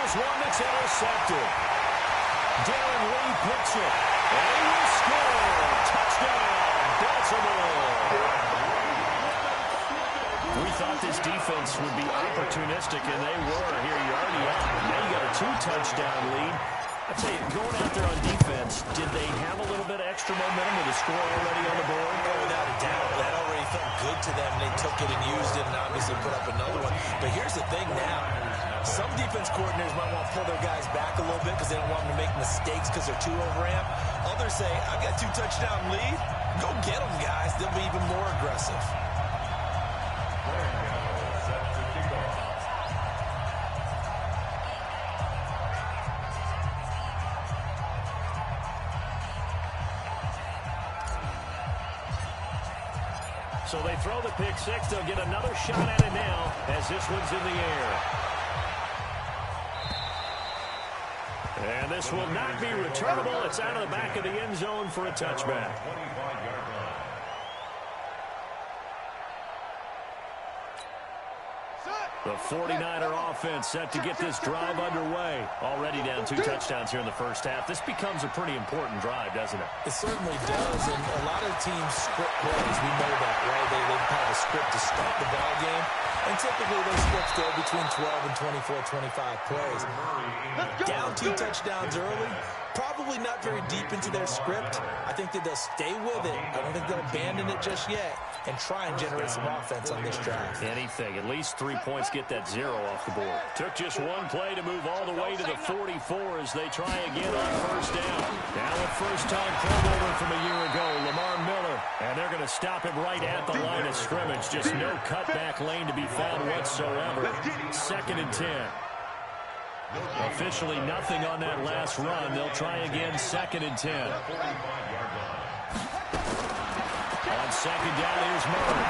Here's one that's intercepted. Darren Lee picks it. And he will score. Touchdown, Baltimore. We thought this defense would be opportunistic, and they were. Here, you're already up. Now you got a 2-touchdown lead. I tell you, going out there on defense, did they have a little bit of extra momentum with a score already on the board? Oh, without a doubt. That already felt good to them. They took it and used it and obviously put up another one. But here's the thing now. Some defense coordinators might want to pull their guys back a little bit because they don't want them to make mistakes because they're too overamped. Others say, I've got 2-touchdown lead. Go get them, guys. They'll be even more aggressive. So they throw the pick six. They'll get another shot at it now as this one's in the air. And this will not be returnable. It's out of the back of the end zone for a touchback. The 49er offense set to get this drive underway. Already down 2 touchdowns here in the first half. This becomes a pretty important drive, doesn't it? It certainly does, and a lot of teams script plays. We know that, right? They have a script to start the ball game, and typically those scripts go between 12 and 24, 25 plays. Down 2 touchdowns early, probably not very deep into their script. I think that they'll stay with it. I don't think they'll abandon it just yet and try and generate some offense on this drive. Anything. At least 3 points get that 0 off the board. Took just one play to move all the way to the 44 as they try again on first down. Now a first-time Pro Bowler from a year ago, Lamar Miller. And they're going to stop him right at the line of scrimmage. Just no cutback lane to be found whatsoever. 2nd and 10. Officially nothing on that last run. They'll try again 2nd and 10. On 2nd down, here's Murray.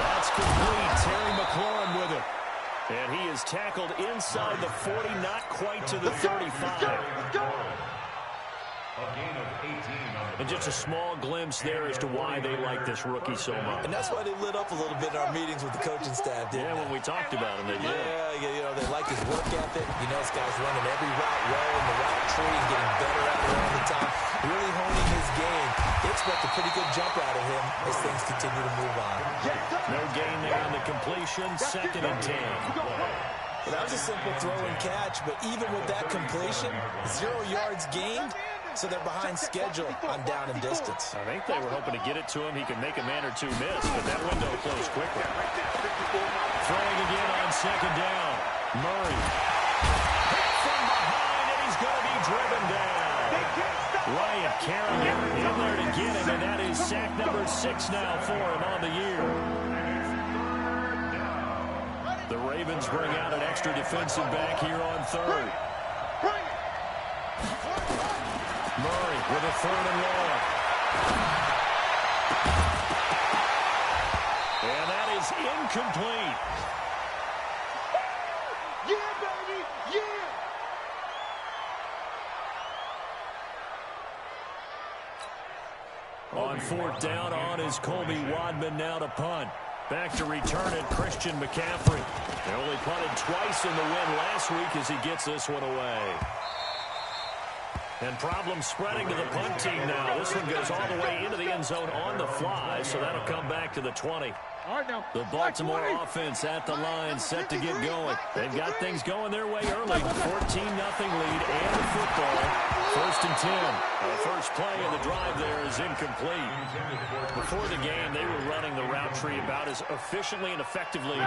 That's complete. Terry McLaurin with it. And he is tackled inside the 40, not quite to the 35. And just a small glimpse there as to why they like this rookie so much. And that's why they lit up a little bit in our meetings with the coaching staff, didn't they? When we talked about him, they did. Yeah, you know, they like his work ethic. You know, this guy's running every route well in the route tree and getting better at it all the time. Really honing his game. They expect a pretty good jump out of him as things continue to move on. No gain there on the completion. 2nd and 10. Well, that was a simple throw and catch, but even with that completion, 0 yards gained. So they're behind schedule on down and distance. I think they were hoping to get it to him. He could make a man or two miss, but that window closed quickly. Throwing again on 2nd down. Murray. Hit from behind, and he's going to be driven down. Ryan Kerrigan in there to get him, and that is sack number 6 now for him on the year. The Ravens bring out an extra defensive back here on 3rd. Murray with a 3rd and long. And that is incomplete. Yeah, baby, yeah. On 4th down, on is Colby Wadman now to punt. Back to return it, Christian McCaffrey. They only punted twice in the win last week as he gets this one away. And problems spreading to the punt team now. This one goes all the way into the end zone on the fly, so that'll come back to the 20. The Baltimore offense at the line, set to get going. They've got things going their way early. 14-0 lead and the football. 1st and 10. The first play of the drive there is incomplete. Before the game, they were running the route tree about as efficiently and effectively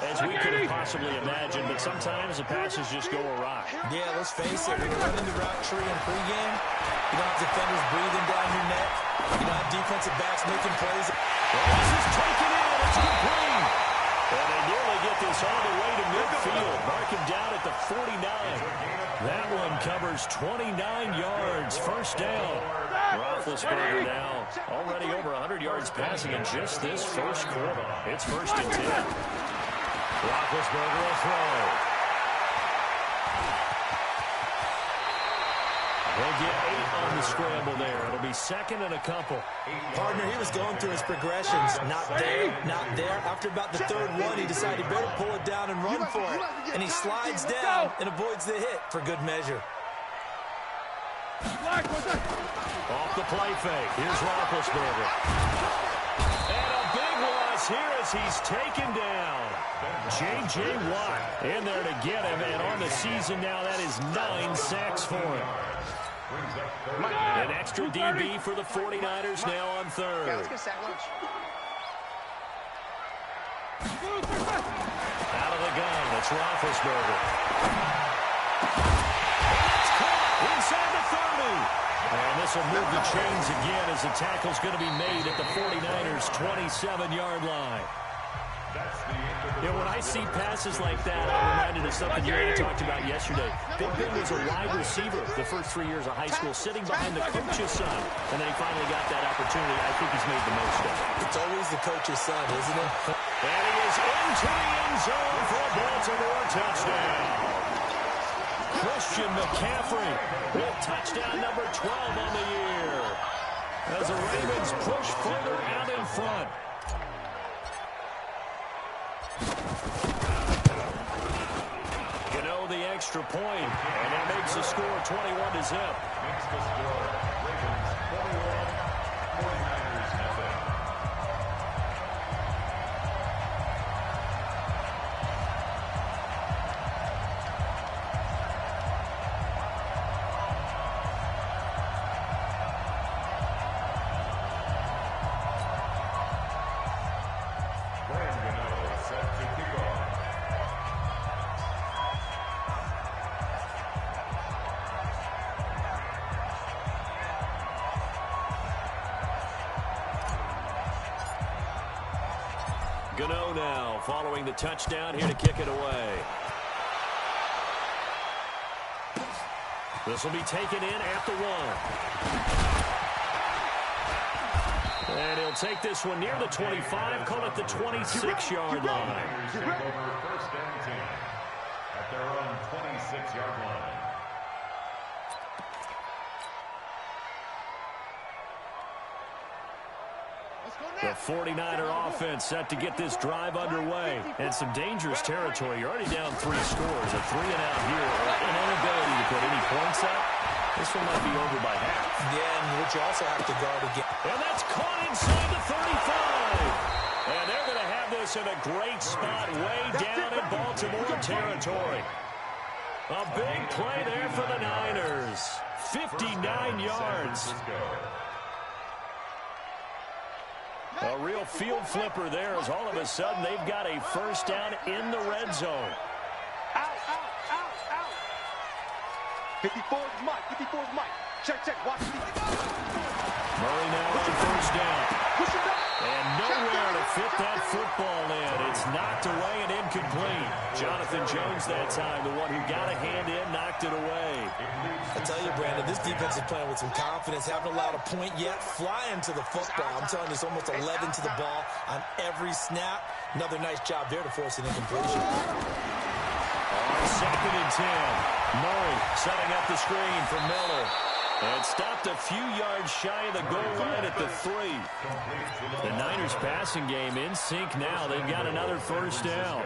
as we could have possibly imagined, but sometimes the passes just go awry. Yeah, let's face it, when you're running the route tree in pregame, you don't have defenders breathing down your neck. You don't have defensive backs making plays. Well, this is taken in. It's complete. And they nearly get this all the way to midfield. Mark him down at the 49. That one covers 29 yards. 1st down. Roethlisberger now already over 100 yards passing in just this first quarter. It's 1st and 10. Roethlisberger will throw. He'll get 8 on on the scramble there. It'll be second and a couple. Partner, he was going through his progressions. Not there, not there. After about the third one, he decided he better pull it down and run for it. And he slides down and avoids the hit for good measure. Off the play fake. Here's Roethlisberger. And a big loss here as he's taken down. J.J. Watt in there to get him. And on the season now, that is 9 sacks for him. An extra DB for the 49ers now on third. Okay, let's get sack lunch. Out of the gun, it's Roethlisberger. It's caught inside the 30. And this will move the chains again as the tackle's going to be made at the 49ers' 27-yard line. You know, when I see passes like that, I'm reminded of something you and I talked about yesterday. Big Ben was a wide receiver the first 3 years of high school, sitting behind the coach's son. And then he finally got that opportunity. I think he's made the most of it. It's always the coach's son, isn't it? And he is into the end zone for a Baltimore touchdown. Christian McCaffrey with touchdown number 12 on the year. As the Ravens push further out in front. The extra point, and that makes the score 21-0. Makes the score Ravens 21, 49ers nothing. Gano now following the touchdown here to kick it away. This will be taken in at the 1. And he'll take this one near the 25, call it the 26-yard line. Take over first and 10 at their own 26-yard line. The 49er offense set to get this drive underway. And some dangerous territory. You're already down 3 scores. A 3-and-out here. An inability to put any points up. This one might be over by half. Yeah, and which you also have to guard again. And that's caught inside the 35. And they're going to have this in a great spot way down in Baltimore territory. A big play there for the Niners. 59 yards. A real field flipper there as all of a sudden they've got a first down in the red zone. Out. 54 is Mike. 54 is Mike. Check. Watch me. Murray now on first down. Push it back. And nowhere to fit that football in. It's knocked away and incomplete. Jonathan Jones that time, the one who got a hand in, knocked it away. I tell you, Brandon, this defense is playing with some confidence. Haven't allowed a point yet. Flying to the football. I'm telling you, it's almost 11 to the ball on every snap. Another nice job there to force an incompletion. On second and 10. Murray setting up the screen for Miller. And stopped a few yards shy of the goal line at the 3. The Niners passing game in sync now. They've got another first down.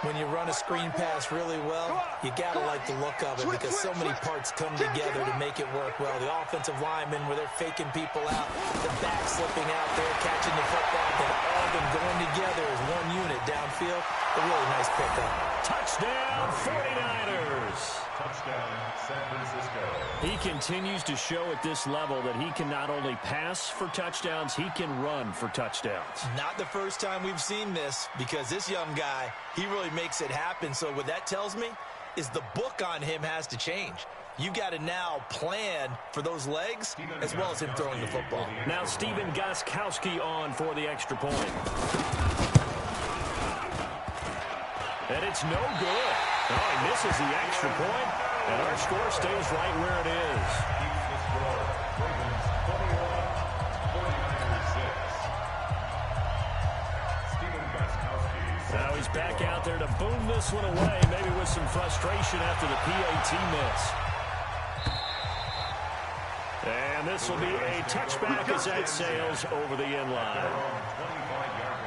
When you run a screen pass really well, you got to like the look of it because so many parts come together to make it work well. The offensive linemen, where they're faking people out, the back slipping out there, catching the football, and all of them going together as one unit downfield. A really nice pickup. Touchdown, 49ers. Touchdown, San Francisco. He continues to show at this level that he can not only pass for touchdowns, he can run for touchdowns. Not the first time we've seen this because this young guy, he really makes it happen. So what that tells me is the book on him has to change. You got to now plan for those legs as well as him throwing the football. Now Stephen Gostkowski on for the extra point. And it's no good. Oh, he misses the extra point, and our score stays right where it is. Keeps the score. Ravens 21, 49ers 6. Stephen Gostkowski. Now he's back out there to boom this one away, maybe with some frustration after the PAT miss. this will be a touchback as that sails over the end line. 25-yard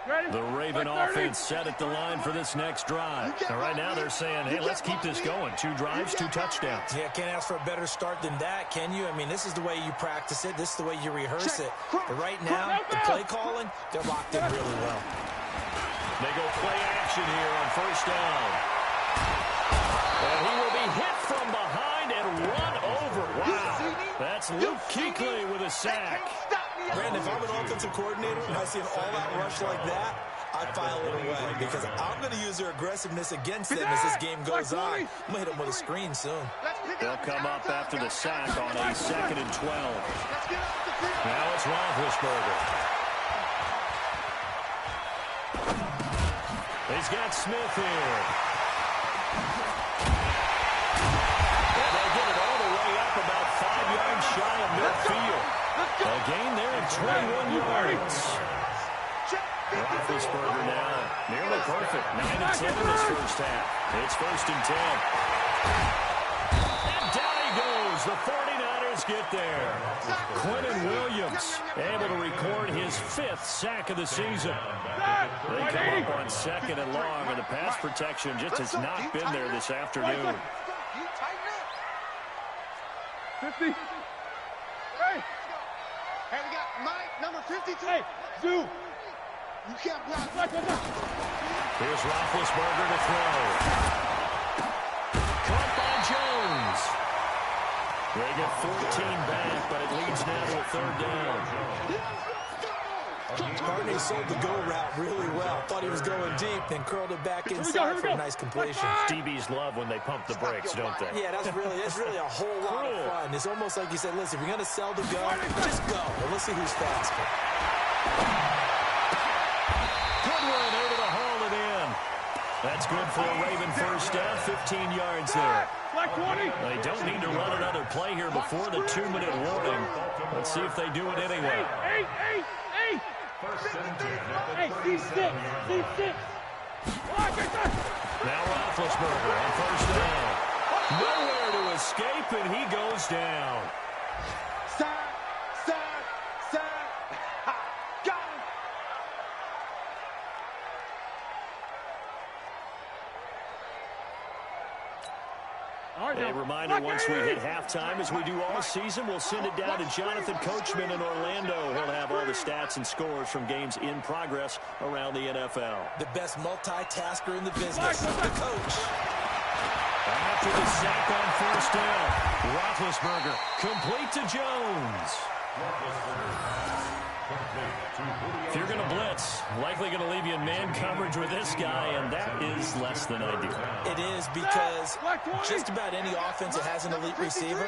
line. The Raven offense set at the line for this next drive. And right now they're saying, hey, let's keep this going. 2 drives, 2 touchdowns. Yeah, can't ask for a better start than that, can you? I mean, this is the way you practice it. This is the way you rehearse it. But right now, the play calling, they're locked in really well. They go play action here on first down. And he will be hit from behind and run over. Wow. That's Luke Kuechly with a sack. Brandon, if I'm an offensive coordinator and I see an all-out rush like that, I file it away because I'm going to use their aggressiveness against them as this game goes on. I'm going to hit them with a screen soon. They'll come up after the sack on a 2nd and 12. Now it's Roethlisberger. He's got Smith here. And they'll get it all the way up about 5 yards shy of midfield. A gain there of 21 yards. Roethlisberger now nearly perfect. 9 of 10 in this first half. It's 1st and 10. And down he goes. The 49ers get there. Quentin Williams able to record his 5th sack of the season. They come up on 2nd and long, and the pass protection just has not been there this afternoon. 50. Hey. Hey, we got Mike, number 52. Hey, Zoo. You can't block. Here's Roethlisberger to throw. Caught by Jones. They get 14 back, but it leads now to a 3rd down. Barney sold the go route really well. Thought he was going deep, then curled it back inside for a nice completion. DBs love when they pump the brakes, don't they? Yeah, that's really a whole lot of fun. It's almost like you said, listen, if you're going to sell the go, just go. And let's see who's faster. Goodwin able to haul it in. That's good for a Raven first down, 15 yards there. They don't need to run another play here before the 2-minute warning. Let's see if they do it anyway. Hey, C6. Now Roethlisberger on first down. Nowhere to escape, and he goes down. Sack. Got him. A reminder, once we hit halftime, as we do all season, we'll send it down to Jonathan Coachman in Orlando. He'll have all the stats and scores from games in progress around the NFL. The best multitasker in the business, the coach. After the sack on first down, Roethlisberger complete to Jones. If you're going to blitz, likely going to leave you in man coverage with this guy, and that is less than ideal. It is because just about any offense that has an elite receiver,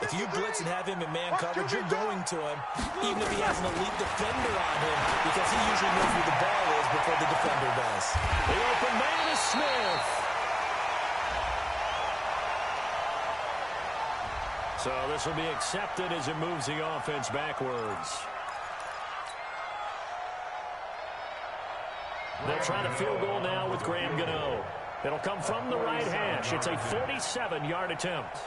if you blitz and have him in man coverage, you're going to him, even if he has an elite defender on him, because he usually knows where the ball is before the defender does. The open man is Smith. So this will be accepted as it moves the offense backwards. They'll try the field goal now with Graham Gano. It'll come from the right hash. It's a 47-yard attempt.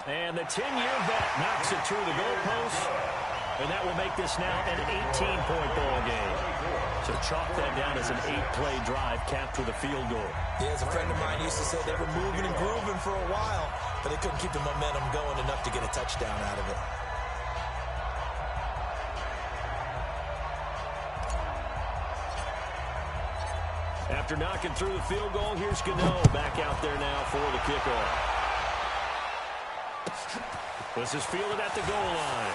And the 10-year vet knocks it through the goalpost. And that will make this now an 18-point ball game. So chalk that down as an 8-play drive capped with a field goal. Yeah, as a friend of mine used to say, they were moving and grooving for a while, but they couldn't keep the momentum going enough to get a touchdown out of it. After knocking through the field goal, here's Gano back out there now for the kickoff. This is fielded at the goal line.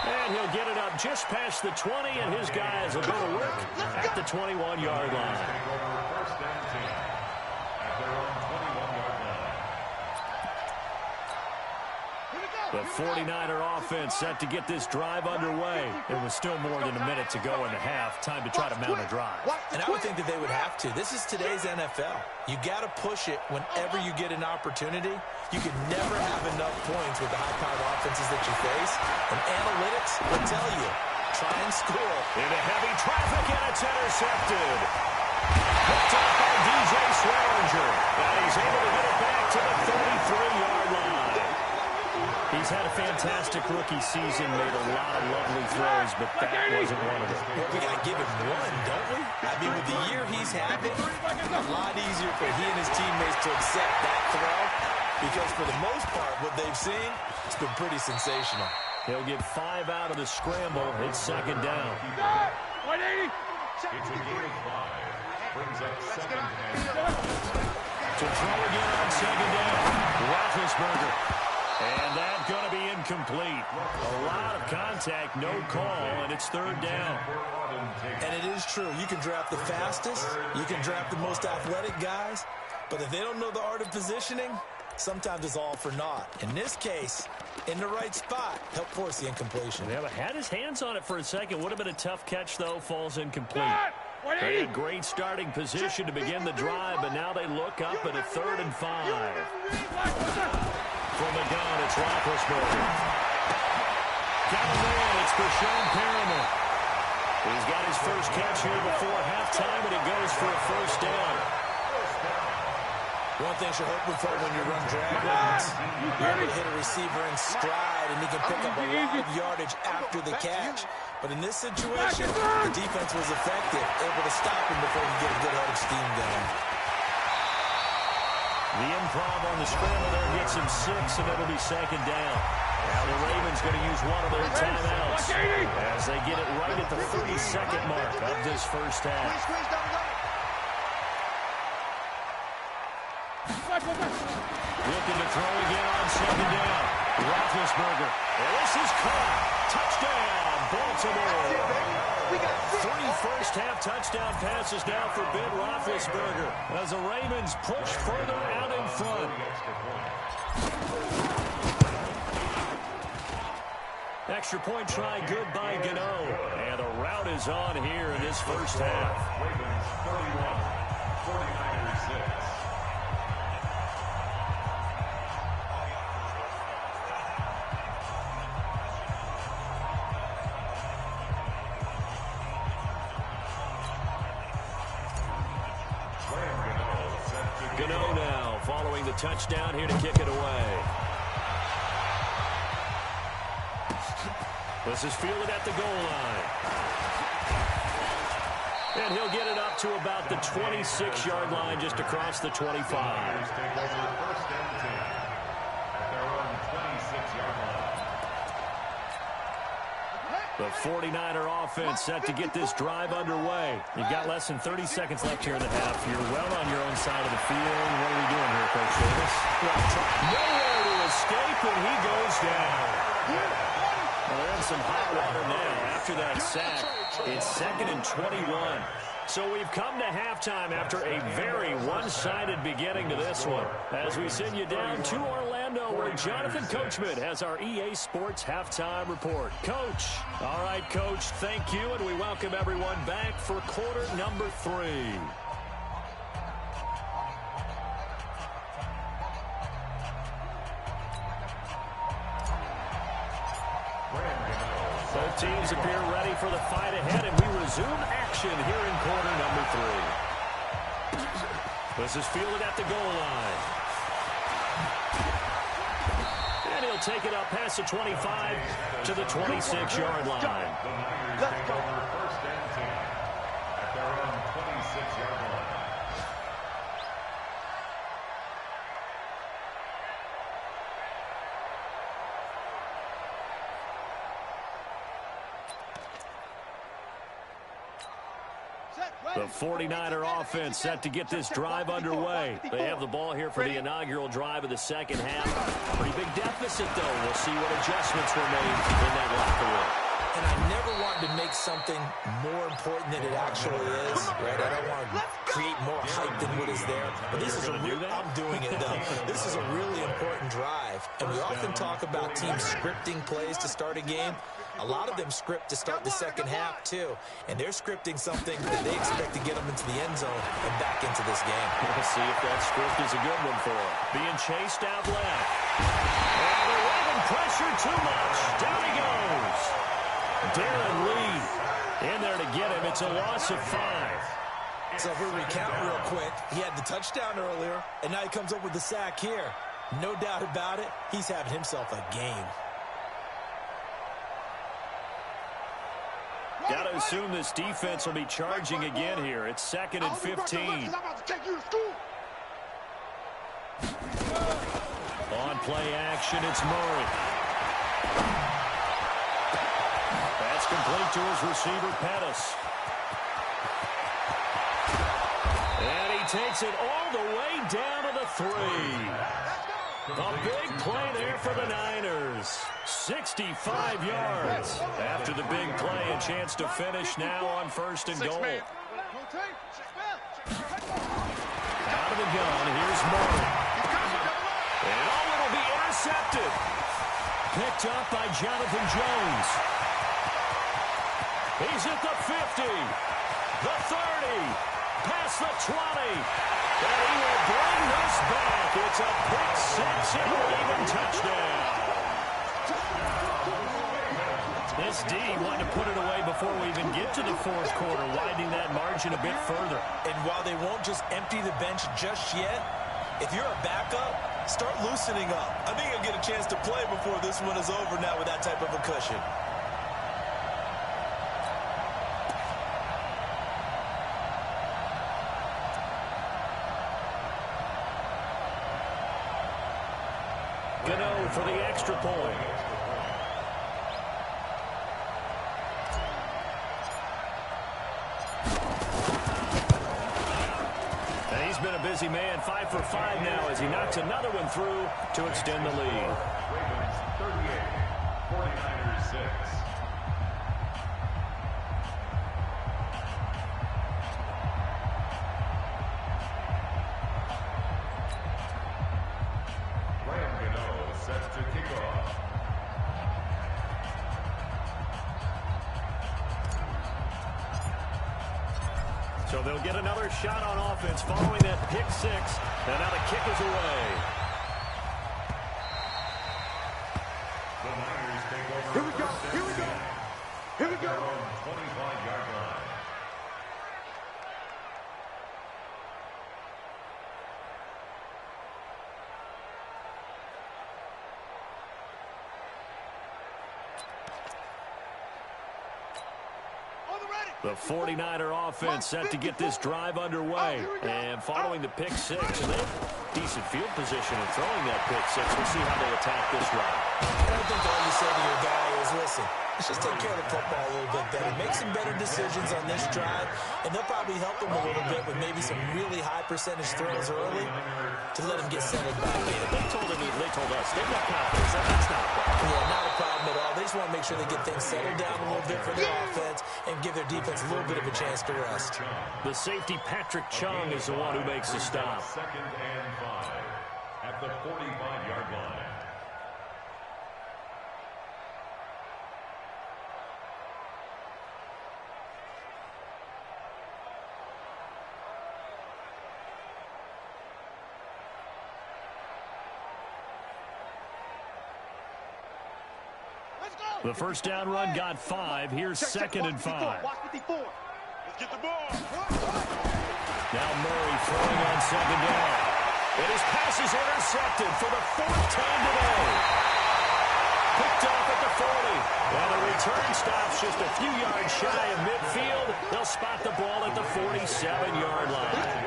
And he'll get it up just past the 20, and his guys will go to work at the 21-yard line. First and 10 at their own 21-yard line. The 49er offense set to get this drive underway. It was still more than a minute to go in the half. Time to try to mount a drive. And I would think that they would have to. This is today's NFL. You got to push it whenever you get an opportunity. You can never have enough points with the high-powered offenses that you face. And analytics will tell you, try and score. Into heavy traffic, and it's intercepted. Picked up by DJ Swearinger. And he's able to get it back to the 33-yard line. He's had a fantastic rookie season, made a lot of lovely throws, but that wasn't one of them. Well, we got to give him one, don't we? I mean, with the year he's having, a lot easier for he and his teammates to accept that throw because for the most part, what they've seen, it's been pretty sensational. He'll get 5 out of the scramble. It's second down. 180. It's a game of 5. Brings up second and To throw again on second down. Roethlisberger. And that's going to be incomplete. A lot of contact, no call, and it's third down. And it is true. You can draft the fastest. You can draft the most athletic guys. But if they don't know the art of positioning, sometimes it's all for naught. In this case, in the right spot, help force the incompletion. Yeah, but had his hands on it for a second. Would have been a tough catch, though. Falls incomplete. They had great starting position to begin the drive, but now they look up at a 3rd and 5. From the gun, it's Roethlisberger. Got him in, it's Brashon Perriman. He's got his first catch here before halftime, and it goes for a first down. One thing you're hoping for when you run drag routes, you're able to hit a receiver in stride, and he can pick up a lot of yardage after the catch. But in this situation, the defense was effective, able to stop him before he get a good head of steam going. The improv on the scramble there gets him 6, and it'll be second down. Now the Ravens going to use one of their timeouts as they get it right at the 32nd mark of this first half. Looking to throw again on second down. Roethlisberger. And this is caught. Touchdown, Baltimore. 31st half touchdown passes now for Ben Roethlisberger as the Ravens push further out in front. Extra point try good by Gano. And the route is on here in this first half. Ravens 31, 49ers 6. Gano now following the touchdown here to kick it away. This is fielded at the goal line. And he'll get it up to about the 26-yard line just across the 25. Take over first and 10 at their own 26-yard line. The 49er offense set to get this drive underway. You've got less than 30 seconds left here in the half. You're well on your own side of the field. What are we doing here, Coach Davis? Nowhere to escape, and he goes down. Well, they're in some hot water now. After that sack, it's 2nd and 21. So we've come to halftime after a very one-sided beginning to this one. As we send you down to Orlando, where Jonathan Coachman has our EA Sports Halftime Report. Coach. All right, Coach, thank you, and we welcome everyone back for quarter number 3. Both teams appear ready for the fight ahead, and we resume action here in quarter number 3. This is fielded at the goal line. And he'll take it up past the 25 to the 26-yard line. The Niners take over first and 10 at their own 26-yard line. The 49er offense set to get this drive underway. They have the ball here for the inaugural drive of the second half. Pretty big deficit, though. We'll see what adjustments were made in that locker room. And I never wanted to make something more important than it actually is, right? I don't want to create more hype than what is there. But this is I'm doing it, though. This is a really important drive. And we often talk about teams scripting plays to start a game. A lot of them script to start the second half, too. And they're scripting something that they expect to get them into the end zone and back into this game. We'll see if that script is a good one for them. Being chased out left. And they're waving pressure too much. Down he goes. Darren Lee in there to get him. It's a loss of 5. So if we recount real quick, he had the touchdown earlier, and now he comes up with the sack here. No doubt about it, he's having himself a game. Got to assume this defense will be charging again here. It's 2nd and 15. On play action, it's Murray. That's complete to his receiver, Pettis. And he takes it all the way down to the 3. A big play there for the Niners. 65 yards. After the big play, a chance to finish now on 1st and goal. Out of the gun, here's Murray. And it'll be intercepted. Picked up by Jonathan Jones. He's at the 50, the 30, past the 20. And he will bring this back. It's a pick 6 and a even touchdown. This D wanted to put it away before we even get to the 4th quarter, widening that margin a bit further. And while they won't just empty the bench just yet, if you're a backup, start loosening up. I think you'll get a chance to play before this one is over now with that type of a cushion. Gano for the extra point. He's been a busy man, 5 for 5 now as he knocks another one through to extend the lead. Ravens 38, 49ers 6. Set to kick off. So they'll get another shot on offense following that pick 6. And now the kick is away. The Niners take over. Here we go. Here we go. Here we go. 25-yard line. The 49er offense set to get this drive underway. And following the pick 6, and they have decent field position in throwing that pick 6. We'll see how they attack this drive. And I think all you say to your guy is, listen, let's just take care of the football a little bit better. Make some better decisions on this drive, and they'll probably help him a little bit with maybe some really high percentage throws early to let him get settled back in. They told us, they've got confidence. That's not a problem. Yeah, not a problem at all. They just want to make sure they get things settled down a little bit for their offense and give their defense a little bit of a chance to rest. The safety, Patrick Chung, is the one who makes the stop. 2nd and 5 at the 45-yard line. The first down run got 5. Here's 2nd and 5. Watch 54. Let's get the ball. Now Murray throwing on 2nd down. And his pass is intercepted for the 4th time today. Picked off at the 40. And the return stops just a few yards shy of midfield. They'll spot the ball at the 47-yard line.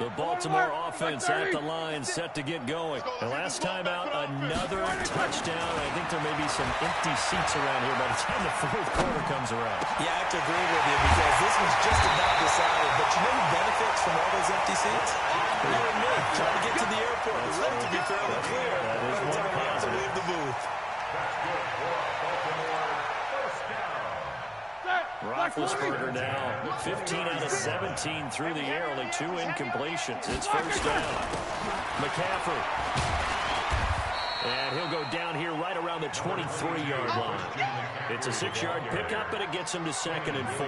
The Baltimore offense at the line, set to get going. The last time out, another touchdown. I think there may be some empty seats around here by the time the fourth quarter comes around. Yeah, I have to agree with you because this one's just about decided. But you know who benefits from all those empty seats? You and me, trying to get to the airport. The road to be fairly clear by the time we have to leave the booth. Roethlisberger now 15 out of 17 through the air, only 2 incompletions. It's first down. McCaffrey. And he'll go down here right around the 23-yard line. It's a 6-yard pickup, but it gets him to 2nd and 4.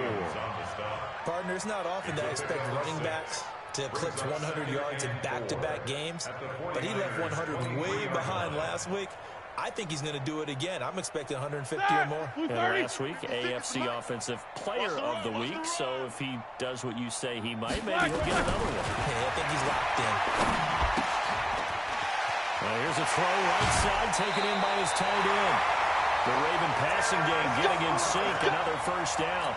Partner, it's not often that I expect running backs to eclipse 100 yards in back-to-back games, but he left 100 way behind last week. I think he's going to do it again. I'm expecting 150 or more. And last week, AFC Offensive Player of the Week. So if he does what you say he might, maybe he'll get another one. Yeah, I think he's locked in. Well, here's a throw right side, taken in by his tight end. The Raven passing game getting in sync. Another first down.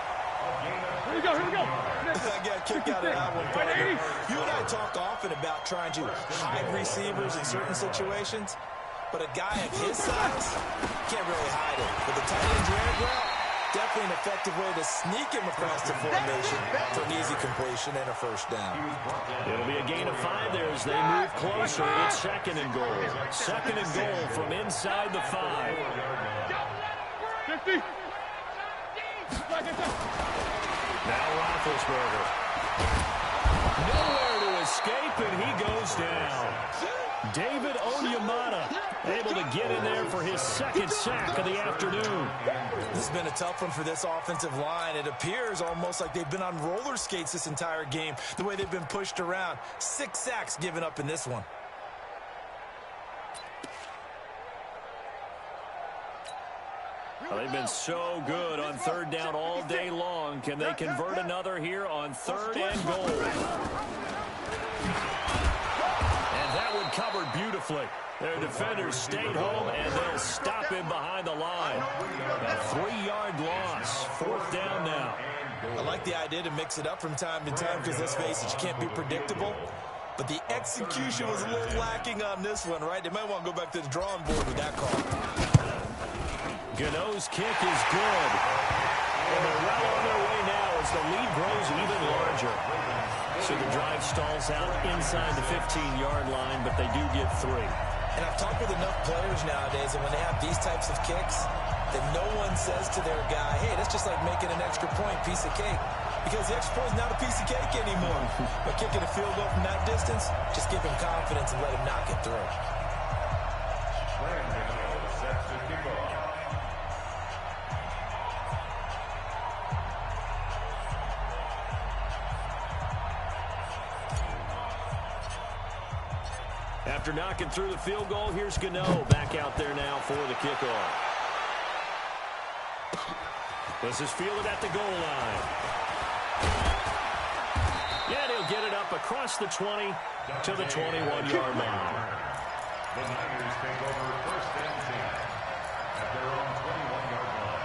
Here we go, here we go. I got kicked out of that one, partner. You and I talk often about trying to hide receivers in certain situations. But a guy of his size can't really hide it. With the tight end drag route, definitely an effective way to sneak him across the formation for an easy completion and a first down. It'll be a gain of 5 there as they move closer. It's 2nd and goal. 2nd and goal from inside the 5. 50. Now Roethlisberger. Nowhere to escape, and he goes down. David Onyemata able to get in there for his 2nd sack of the afternoon. This has been a tough one for this offensive line. It appears almost like they've been on roller skates this entire game, the way they've been pushed around. 6 sacks given up in this one. Well, they've been so good on 3rd down all day long. Can they convert another here on 3rd and goal? That one covered beautifully. Their defenders stayed home, and they'll stop him behind the line. A 3-yard loss. 4th down now. I like the idea to mix it up from time to time because, let's face it, you can't be predictable. But the execution was a little lacking on this one, right? They might want to go back to the drawing board with that call. Gano's kick is good. And they're well on their way now as the lead grows even larger. So the drive stalls out inside the 15-yard line, but they do get 3. And I've talked with enough players nowadays, and when they have these types of kicks, that no one says to their guy, hey, that's just like making an extra point, piece of cake. Because the extra point is not a piece of cake anymore. But kicking a field goal from that distance, just give him confidence and let him knock it through. After knocking through the field goal, here's Gano back out there now for the kickoff. This is fielded at the goal line. Yeah, he'll get it up across the 20 to the 21-yard line. The Niners take over 1st and 10 at their own 21-yard line.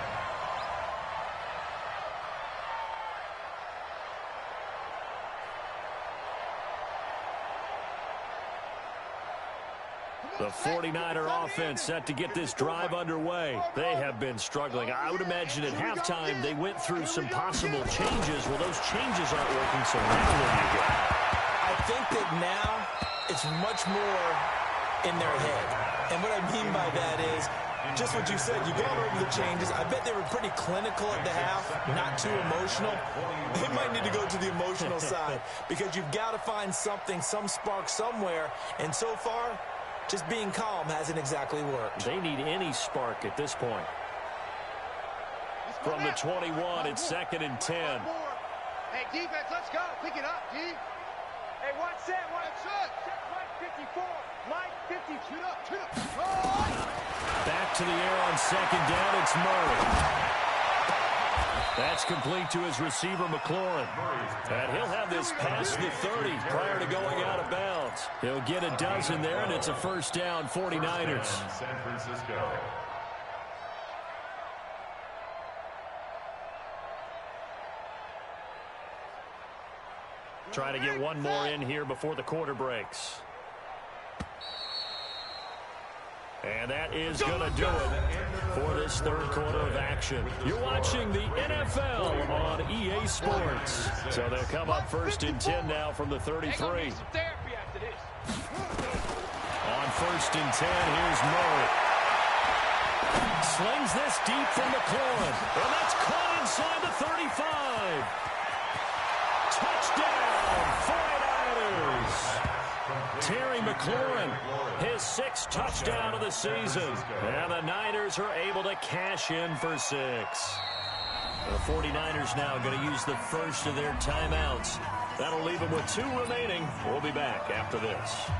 The 49er offense set to get this drive underway. They have been struggling. I would imagine at halftime they went through some possible changes. Well, those changes aren't working, so now what do you get? I think that now it's much more in their head. And what I mean by that is just what you said. You've gone over the changes. I bet they were pretty clinical at the half, not too emotional. They might need to go to the emotional side because you've got to find something, some spark somewhere. And so far, just being calm hasn't exactly worked. They need any spark at this point. From the 21, it's 2nd and 10. Hey, defense, let's go. Pick it up, D. Hey, one set, one set. Mike 54. Mike 50. Shoot up, shoot up. Oh! Back to the air on 2nd down, it's Murray. That's complete to his receiver, McLaurin. And he'll have this past the 30 prior to going out of bounds. He'll get a dozen there, and it's a first down, 49ers. San Francisco. Trying to get one more in here before the quarter breaks. And that is going to do it for this third quarter of action. You're watching the NFL on EA Sports. So they'll come up first and 10 now from the 33. On first and 10, here's Murray. Slings this deep from McLaurin. And that's caught inside the 35. Touchdown, 49ers. Terry McLaurin, his 6th touchdown of the season. And the Niners are able to cash in for 6. The 49ers now going to use the first of their timeouts. That'll leave them with 2 remaining. We'll be back after this.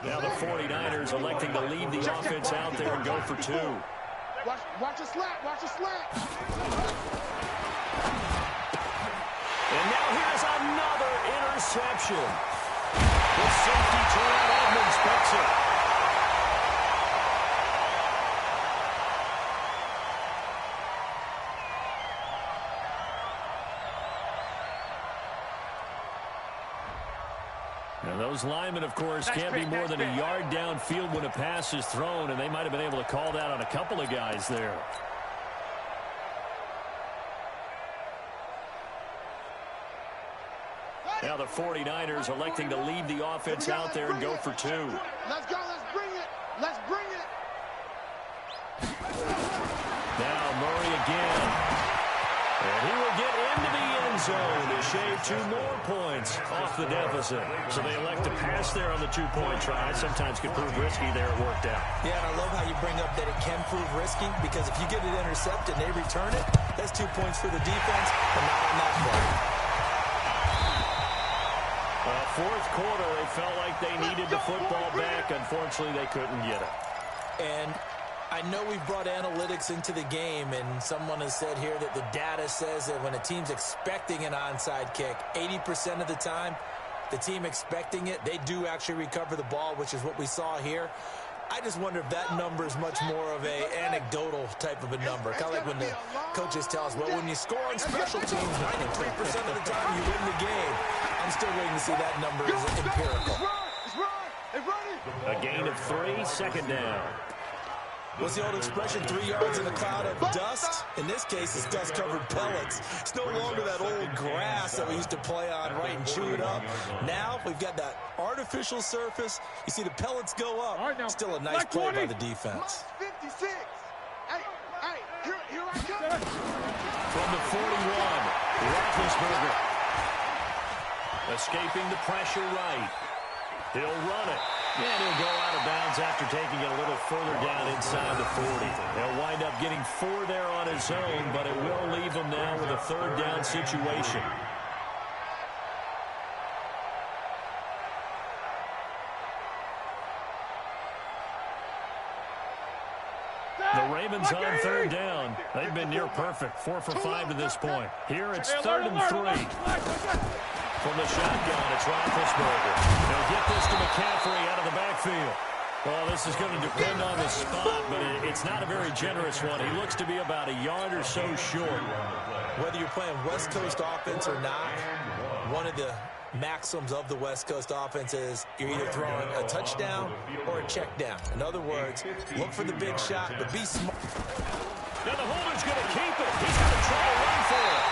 Now the 49ers electing to leave the offense out there and go for 2. Watch a slant. Watch a slant. And now here's another interception. The safety Terrell Edmonds picks it. Now those linemen, of course, can't be more than a yard downfield when a pass is thrown, and they might have been able to call that on a couple of guys there. Now the 49ers electing to leave the offense out there and go for 2. Let's go. Let's bring it. Let's bring it. Now Murray again. And he will get into the end zone to shave 2 more points off the deficit. So they elect to pass there on the 2-point try. Sometimes could prove risky there. It worked out. Yeah, and I love how you bring up that it can prove risky, because if you get it intercepted and they return it, that's 2 points for the defense, but not on that play. Fourth quarter, they felt like they needed the football back. Unfortunately, they couldn't get it. And I know we've brought analytics into the game, and someone has said here that the data says that when a team's expecting an onside kick, 80% of the time, the team expecting it, they do actually recover the ball, which is what we saw here. I just wonder if that number is much more of a anecdotal type of a number. Kind of like when the coaches tell us, well, when you score on special teams, 93% of the time you win the game. I'm still waiting to see that number is empirical. A gain of 3, second down. What's the old expression, 3 yards in a cloud of dust? In this case, it's dust-covered pellets. It's no longer that old grass that we used to play on, right, and chew it up. Now we've got that artificial surface. You see the pellets go up. Still a nice play by the defense. 56. Hey, here I come. From the 41, Roethlisberger. Escaping the pressure right. He'll run it. And he'll go out of bounds after taking it a little further down inside the 40. He'll wind up getting 4 there on his own, but it will leave him now with a 3rd down situation. The Ravens on 3rd down. They've been near perfect. 4 for 5 to this point. Here it's 3rd and 3. From the shotgun, it's Roethlisberger. They'll get this to McCaffrey out of the backfield. Well, this is going to depend on the spot, but it's not a very generous one. He looks to be about a yard or so short. Whether you're playing West Coast offense or not, one of the maxims of the West Coast offense is you're either throwing a touchdown or a check down. In other words, look for the big shot, but be smart. Now the holder's going to keep it. He's going to try to run for it.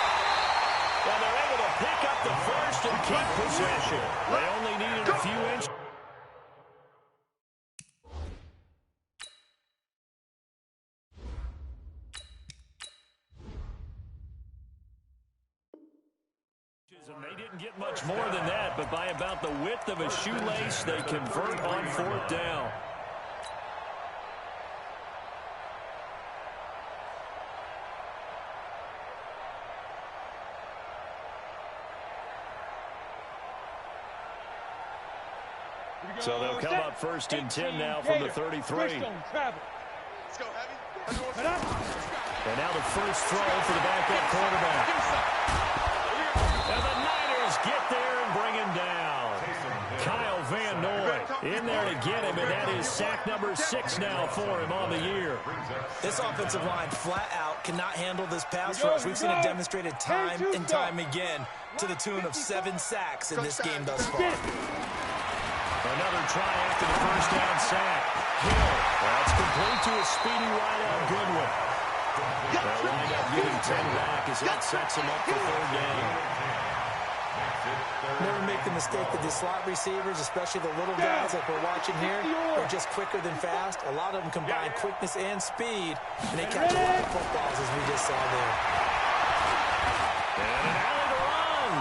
Well, they're able to pick up the first and keep possession. They only needed a few inches. And they didn't get much more than that, but by about the width of a shoelace, they convert on 4th down. So they'll come up first and 10 now from the 33. And now the first throw for the backup quarterback. And the Niners get there and bring him down. Kyle Van Noy in there to get him, and that is sack number 6 now for him on the year. This offensive line flat out cannot handle this pass rush. We've seen it demonstrated time and time again to the tune of 7 sacks in this game thus far. Another try after the first down sack. Hill, that's complete to a speedy wideout Goodwin. They'll wind up getting 10 back as that sets him up for third down. Never make the mistake that the slot receivers, especially the little guys like we're watching here, are just quicker than fast. A lot of them combine quickness and speed, and they catch a lot of footballs, as we just saw there. And an alley to run.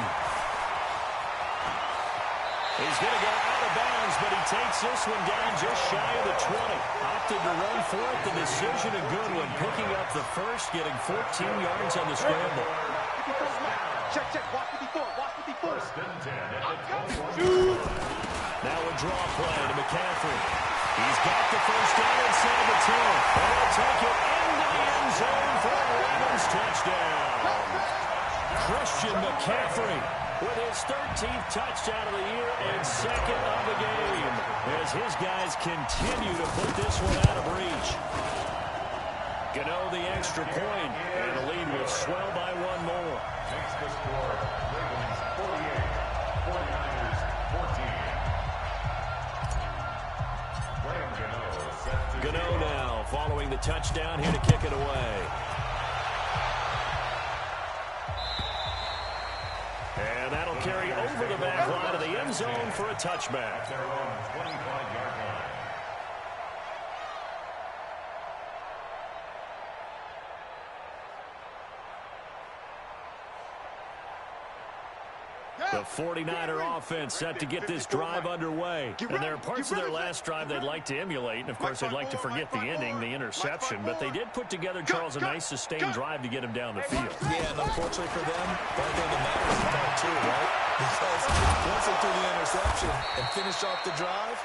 He's going to go out of bounds, but he takes this one down just shy of the 20. Opted to run for it. The decision of Goodwin, picking up the first, getting 14 yards on the scramble. Check, watch 54, watch 54. Now a draw play to McCaffrey. He's got the first down inside the 10. And he'll take it into the end zone for a Ravens touchdown. Christian McCaffrey with his 13th touchdown of the year and second of the game as his guys continue to put this one out of reach. Gano the extra point, and the lead will swell by one more. Makes the score Ravens 48, 49ers 14. Graham Gano set to Gano now following the touchdown here to kick it away. And that'll carry over the back line of the end zone for a touchback. their own 25-yard line. The 49er offense set to get this drive underway. And there are parts of their last drive they'd like to emulate. And, of course, they'd like to forget the ending, the interception. But they did put together, Charles, a nice sustained drive to get him down the field. Yeah, and unfortunately for them, the only thing that matters is part 2, right? Because once they threw the interception and finish off the drive,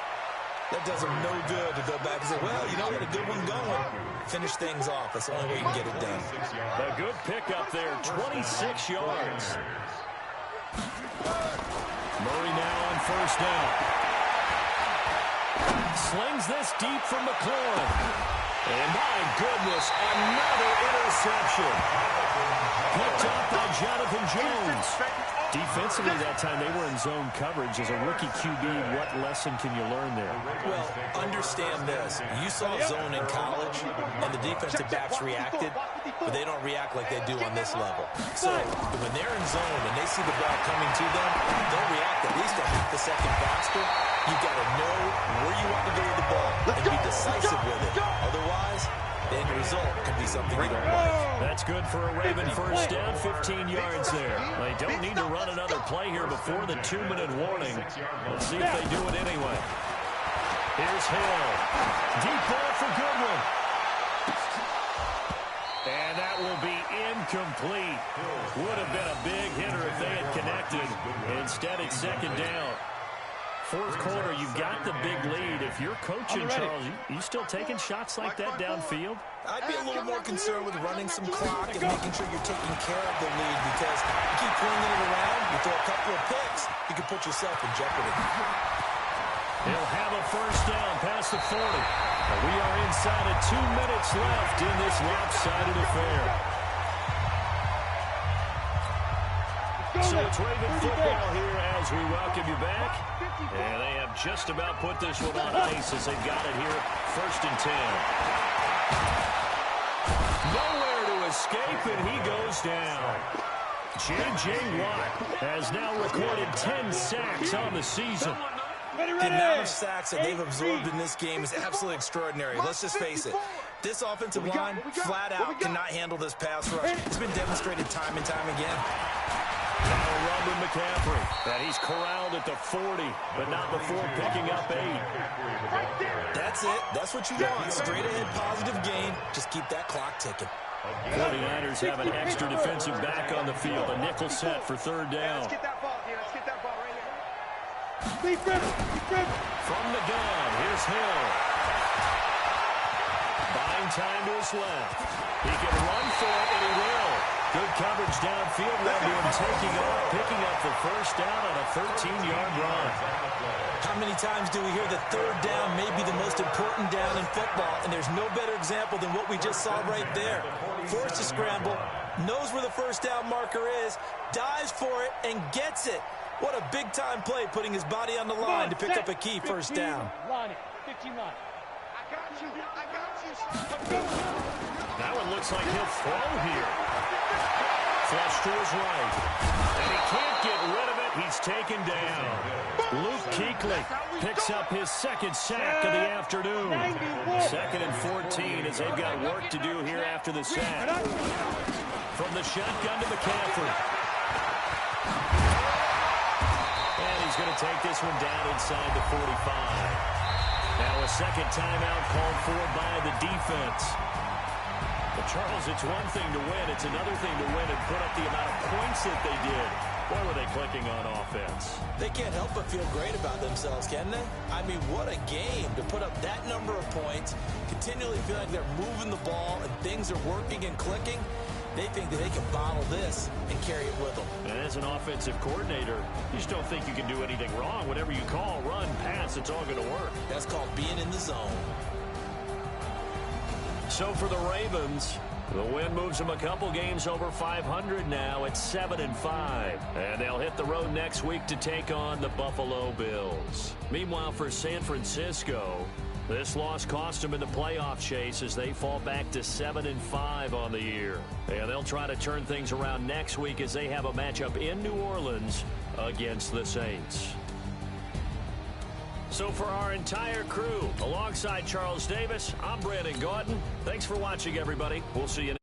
that does them no good to go back and say, well, you know what, a good one going. Finish things off. That's the only way you can get it done. A good pickup there, 26 yards. Murray now on first down. Slings this deep from McLaurin. And my goodness, another interception. Picked up by Jonathan Jones. Defensively that time, they were in zone coverage. As a rookie QB, what lesson can you learn there? Well, understand this. You saw zone in college, and the defensive backs reacted, but they don't react like they do on this level. So when they're in zone and they see the ball coming to them, they'll react at least a half a second faster. You've got to know where you want to go with the ball and be decisive with it. Otherwise, the end result could be something you don't like. That's good for a Raven first down, 15 yards there. They don't need to run another play here before the 2-minute warning. Let's see if they do it anyway. Here's Hill. Deep ball for Goodwin. And that will be incomplete. Would have been a big hitter if they had connected. Instead, it's second down. Fourth quarter, you've got the big lead. If you're coaching, Charles, you still taking shots like that downfield? I'd be a little more concerned with running some clock and making sure you're taking care of the lead, because you keep flinging it around, you throw a couple of picks, you can put yourself in jeopardy. He'll have a first down past the 40. We are inside of 2 minutes left in this lopsided affair. So it's Raven football here as we welcome you back. And they have just about put this one on ice as they've got it here, first and 10. Nowhere to escape, and he goes down. J.J. Watt has now recorded 10 sacks on the season. The amount of sacks that they've absorbed in this game is absolutely extraordinary. Let's just face it. This offensive line, flat out, cannot handle this pass rush. It's been demonstrated time and time again. Now a run with McCaffrey. And he's corralled at the 40, but not before picking up 8. That's it. That's what you want. Straight ahead positive gain. Just keep that clock ticking. 49ers have an extra defensive back on the field. A nickel set for third down. Let's get that ball here. Let's get that ball right here. From the gun, here's Hill. Buying time to his left. He can run for it, and he will. Good coverage downfield led to him taking off, picking up the first down on a 13-yard run. How many times do we hear that third down may be the most important down in football, and there's no better example than what we just saw right there. Forced to scramble, knows where the first down marker is, dives for it, and gets it. What a big-time play, putting his body on the line to pick up a key first down. Line it. 15 line. I got you. That one looks like he'll throw here. Flush to his right. And he can't get rid of it. He's taken down. Luke Kuechly picks up his second sack of the afternoon. 2nd and 14 as they've got work to do here after the sack. From the shotgun to McCaffrey. And he's going to take this one down inside the 45. Now a second timeout called for by the defense. But Charles, it's one thing to win. It's another thing to win and put up the amount of points that they did. Boy, were they clicking on offense. They can't help but feel great about themselves, can they? I mean, what a game to put up that number of points, continually feel like they're moving the ball and things are working and clicking. They think that they can bottle this and carry it with them. And as an offensive coordinator, you just don't think you can do anything wrong. Whatever you call, run, pass, it's all going to work. That's called being in the zone. So for the Ravens, the win moves them a couple games over 500 now at 7-5. And they'll hit the road next week to take on the Buffalo Bills. Meanwhile, for San Francisco, this loss cost them in the playoff chase as they fall back to 7-5 on the year. And they'll try to turn things around next week as they have a matchup in New Orleans against the Saints. So for our entire crew, alongside Charles Davis, I'm Brandon Gaudin. Thanks for watching, everybody. We'll see you next time.